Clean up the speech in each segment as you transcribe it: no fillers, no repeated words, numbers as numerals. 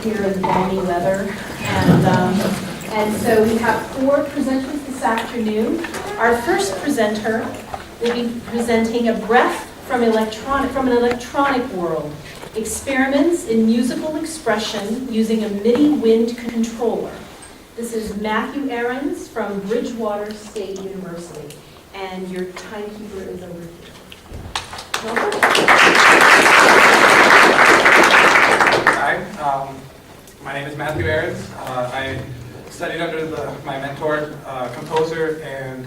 here in the balmy weather. And so we have 4 presenters this afternoon. Our first presenter will be presenting A Breath from an Electronic World, Experiments in Musical Expression Using a MIDI Wind Controller. This is Matthew Ahrens from Bridgewater State University, and your timekeeper is over here. Welcome. Hi, my name is Matthew Ahrens. I studied under my mentor, composer and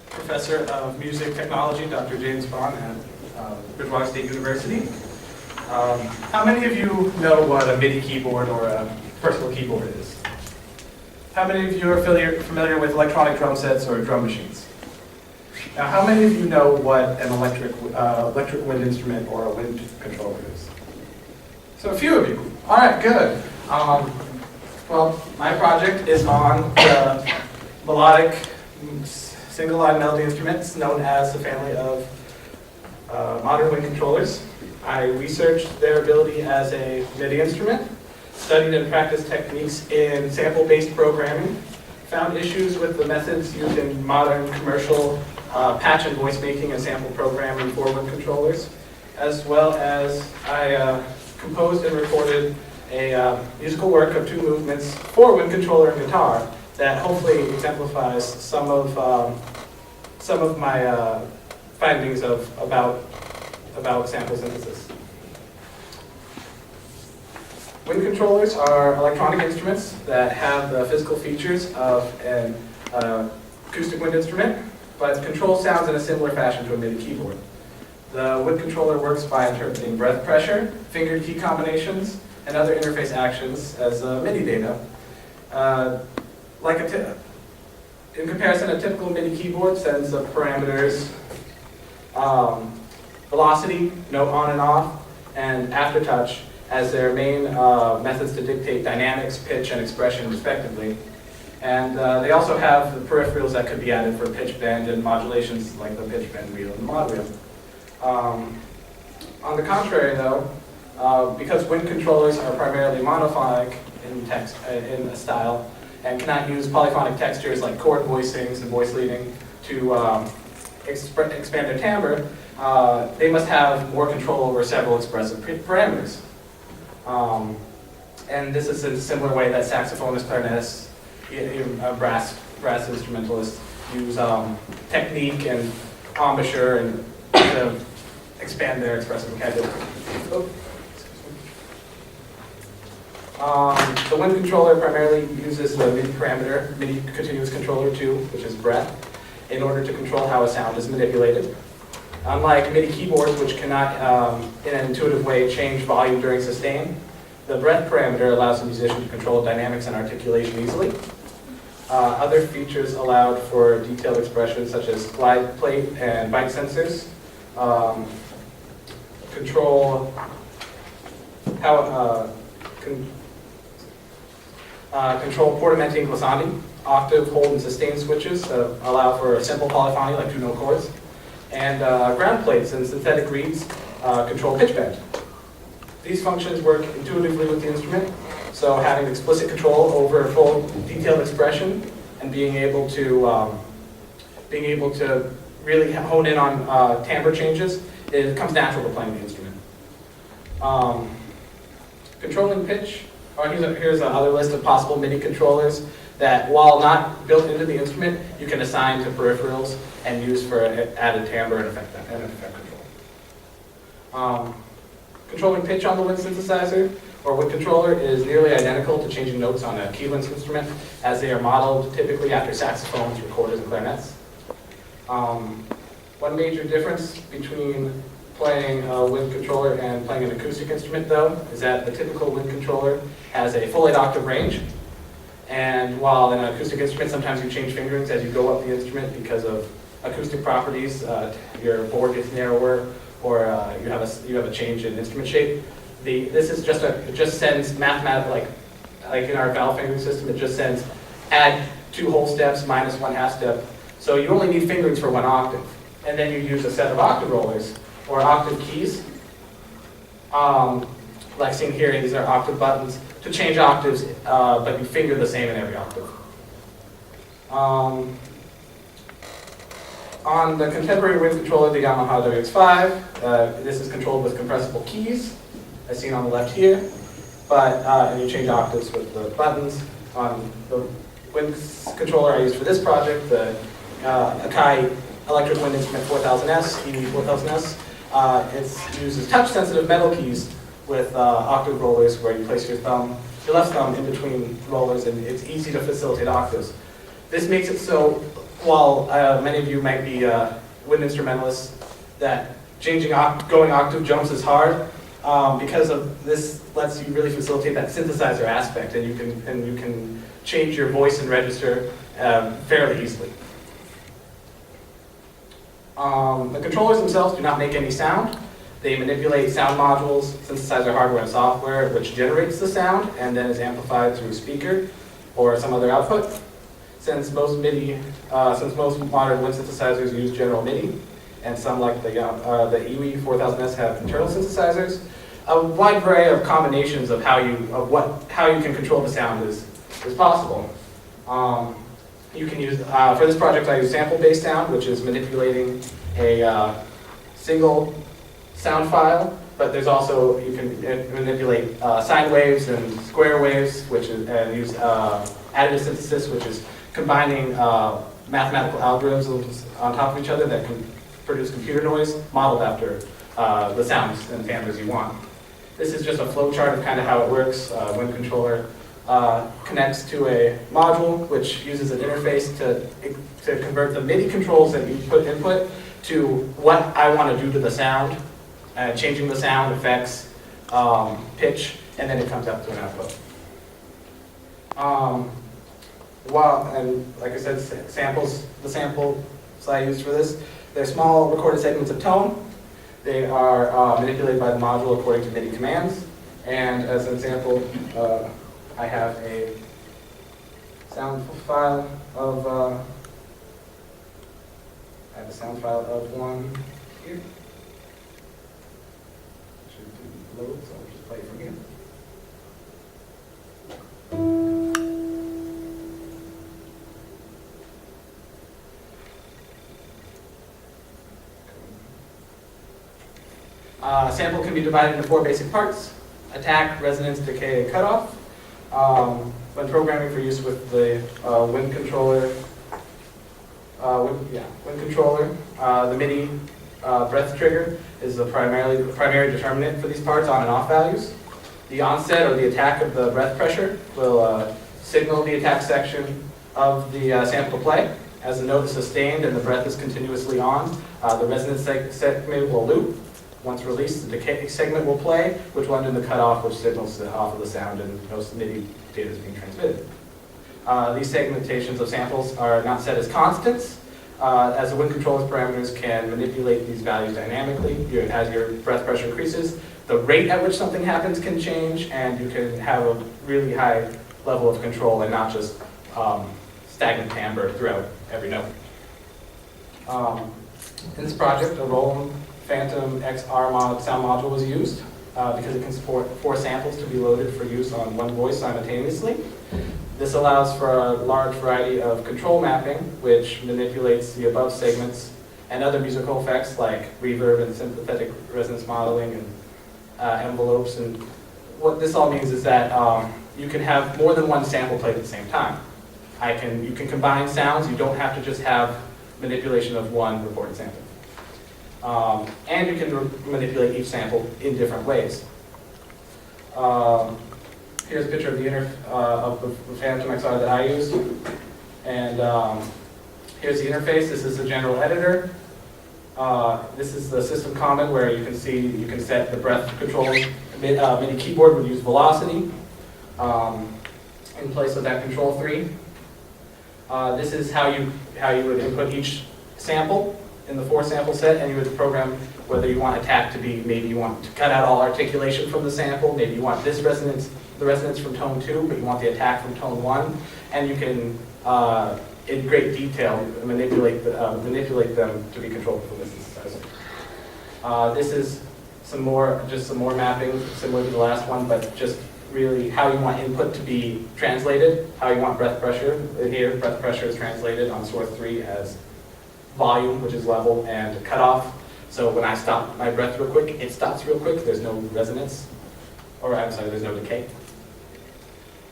professor of music technology, Dr. James Bond at Bridgewater State University. How many of you know what a MIDI keyboard or a personal keyboard is? How many of you are familiar with electronic drum sets or drum machines? Now, how many of you know what an electric wind instrument or a wind controller is? So a few of you. All right, good. Well, my project is on the melodic single-line melody instruments known as the family of modern wind controllers. I researched their ability as a MIDI instrument, studied and practiced techniques in sample-based programming, found issues with the methods used in modern commercial patch and voice making and sample programming for wind controllers, as well as I composed and recorded a musical work of 2 movements for wind controller and guitar that hopefully exemplifies some of my findings about sample synthesis. Wind controllers are electronic instruments that have the physical features of an acoustic wind instrument, but control sounds in a similar fashion to a MIDI keyboard. The wind controller works by interpreting breath pressure, finger key combinations, and other interface actions as MIDI data. In comparison, a typical MIDI keyboard sends the parameters velocity, note on and off, and aftertouch as their main methods to dictate dynamics, pitch, and expression respectively. And they also have the peripherals that could be added for pitch bend and modulations like the pitch bend wheel and the mod wheel. On the contrary though, because wind controllers are primarily monophonic in style and cannot use polyphonic textures like chord voicings and voice leading to expand their timbre, they must have more control over several expressive parameters. And this is a similar way that saxophonists, clarinetists, brass instrumentalists use technique and embouchure and to expand their expressive vocabulary. The wind controller primarily uses the MIDI parameter, MIDI continuous controller 2, which is breath, in order to control how a sound is manipulated. Unlike MIDI keyboards, which cannot, in an intuitive way, change volume during sustain, the breath parameter allows the musician to control dynamics and articulation easily. Other features allowed for detailed expression, such as glide plate and bite sensors, control portamenti and glissandi, octave, hold, and sustain switches allow for simple polyphony like 2-note chords, and ground plates and synthetic reeds control pitch bend. These functions work intuitively with the instrument, so having explicit control over full detailed expression and being able to really hone in on timbre changes, it comes natural to playing the instrument. Controlling pitch. Here's another list of possible MIDI controllers that, while not built into the instrument, you can assign to peripherals and use for added timbre and effect control. Controlling pitch on the wind synthesizer or wind controller is nearly identical to changing notes on a key wind instrument, as they are modeled typically after saxophones, recorders, and clarinets. One major difference between playing a wind controller and playing an acoustic instrument, though, is that the typical wind controller has a full 8-octave range. And while in an acoustic instrument, sometimes you change fingerings as you go up the instrument because of acoustic properties, your board gets narrower, or you have a change in instrument shape. This is it just sends mathematically, like in our valve fingering system, it just sends add 2 whole steps minus 1 half step. So you only need fingerings for 1 octave, and then you use a set of octave rollers or octave keys like seen here, these are octave buttons to change octaves, but you finger the same in every octave. On the contemporary wind controller, the Yamaha WX5, this is controlled with compressible keys, as seen on the left here, and you change octaves with the buttons. On the wind controller I used for this project, the Akai Electric Wind Instrument 4000S, EV4000S, it uses touch-sensitive metal keys with octave rollers where you place your left thumb in between rollers, and it's easy to facilitate octaves. This makes it so, while many of you might be wind instrumentalists, that going octave jumps is hard, because of this lets you really facilitate that synthesizer aspect, and you can change your voice and register fairly easily. The controllers themselves do not make any sound. They manipulate sound modules, synthesizer hardware and software, which generates the sound and then is amplified through a speaker or some other output. Since most modern wind synthesizers use general MIDI, and some like the EV4000S have internal synthesizers, a wide variety of combinations of how you can control the sound is possible. You can use, for this project I use sample-based sound, which is manipulating a single sound file, but there's also, you can manipulate sine waves and square waves, and use additive synthesis, which is combining mathematical algorithms on top of each other that can produce computer noise modeled after the sounds and timbres you want. This is just a flow chart of kind of how it works. Wind controller connects to a module which uses an interface to convert the MIDI controls that you input to what I want to do to the sound, changing the sound, effects, pitch, and then it comes up to an output. And like I said, the samples I used for this, they're small recorded segments of tone. They are manipulated by the module according to MIDI commands. And as an example, I have a sound file of one here. Should load, so I'll just play it from here. Sample can be divided into 4 basic parts: attack, resonance, decay, and cutoff. When programming for use with the wind controller, the MIDI breath trigger is the primary determinant for these parts, on and off values. The onset or the attack of the breath pressure will signal the attack section of the sample to play. As the note is sustained and the breath is continuously on, the resonance segment will loop. Once released, the decay segment will play, which will end in the cutoff, which signals the off of the sound and most MIDI data is being transmitted. These segmentations of samples are not set as constants, as the wind controller's parameters can manipulate these values dynamically. As your breath pressure increases, the rate at which something happens can change, and you can have a really high level of control and not just stagnant timbre throughout every note. In this project, a Roland Phantom XR sound module was used because it can support 4 samples to be loaded for use on one voice simultaneously. This allows for a large variety of control mapping, which manipulates the above segments and other musical effects like reverb and sympathetic resonance modeling and envelopes. And what this all means is that you can have more than one sample played at the same time. You can combine sounds. You don't have to just have manipulation of one recorded sample. And you can manipulate each sample in different ways. Here's a picture of the Phantom XR that I used. And here's the interface. This is the general editor. This is the system common where you can set the breath control. MIDI keyboard would use velocity in place of that control 3. This is how you would input each sample in the 4 sample set, and you would program whether you want attack to be, maybe you want to cut out all articulation from the sample, maybe you want the resonance from tone 2, but you want the attack from tone 1, and you can, in great detail, manipulate them to be controlled from the synthesizer. This is some more mapping similar to the last one, but just really how you want input to be translated, how you want breath pressure. Here, breath pressure is translated on source 3 as volume, which is level, and cutoff. So when I stop my breath real quick, it stops real quick. There's no resonance, or I'm sorry, there's no decay.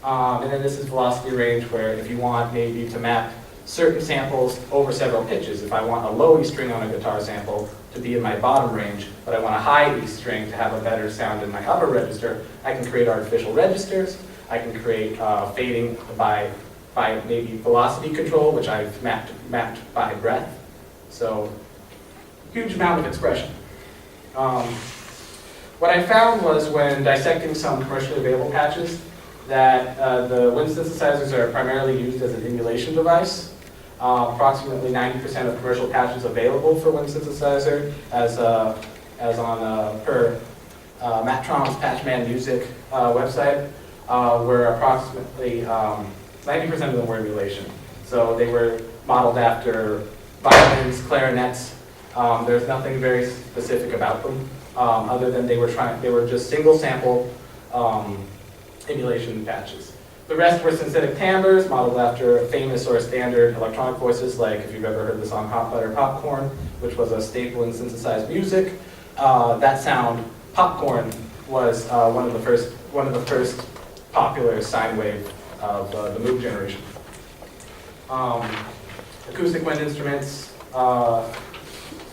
And then this is velocity range, where if you want maybe to map certain samples over several pitches, if I want a low E string on a guitar sample to be in my bottom range, but I want a high E string to have a better sound in my upper register, I can create artificial registers. I can create fading by maybe velocity control, which I've mapped by breath. So, huge amount of expression. What I found was when dissecting some commercially available patches that the wind synthesizers are primarily used as an emulation device. Approximately 90% of commercial patches available for wind synthesizer, as on per Mattron's Patchman Music website, were approximately 90% of them were emulation. So they were modeled after violins, clarinets. There's nothing very specific about them, other than they were just single sample emulation patches. The rest were synthetic timbres, modeled after famous or standard electronic voices, like if you've ever heard the song Hot Butter Popcorn, which was a staple in synthesized music. That sound, popcorn, was one of the first popular sine wave of the Moog generation. Acoustic wind instruments,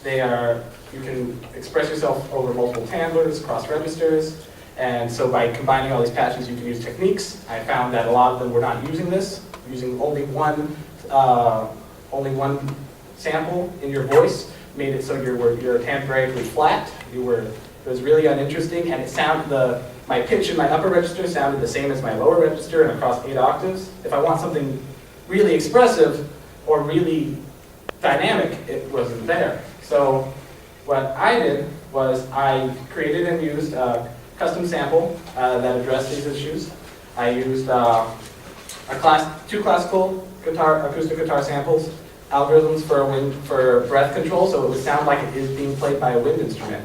you can express yourself over multiple timbres, cross registers. And so by combining all these patches, you can use techniques. I found that a lot of them were not using this, using only one sample in your voice, made it so you're temporarily flat. It was really uninteresting, and it sounded my pitch in my upper register sounded the same as my lower register and across 8 octaves. If I want something really expressive or really dynamic, it wasn't there. So what I did was I created and used custom sample that addressed these issues. I used two classical acoustic guitar samples, algorithms for breath control, so it would sound like it is being played by a wind instrument,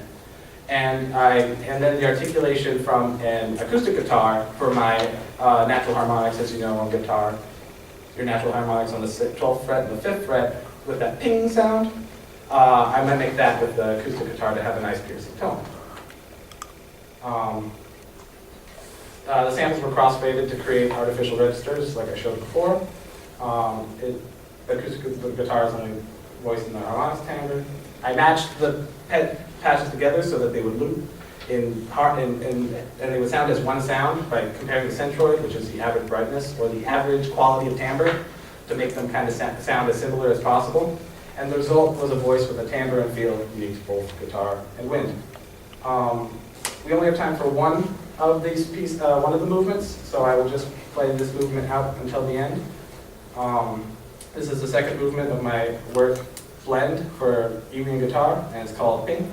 and then the articulation from an acoustic guitar for my natural harmonics. As you know, on guitar, your natural harmonics on the 12th fret and the 5th fret with that ping sound. I mimic that with the acoustic guitar to have a nice piercing tone. The samples were cross-faded to create artificial registers, like I showed before. The acoustic guitar is only voiced in the harmonics timbre. I matched the patches together so that they would loop and they would sound as one sound by comparing the centroid, which is the average brightness, or the average quality of timbre, to make them kind of sound as similar as possible. And the result was a voice with a timbre and feel unique to both guitar and wind. We only have time for one of the movements, so I will just play this movement out until the end. This is the second movement of my work blend for evening guitar, and it's called Ping.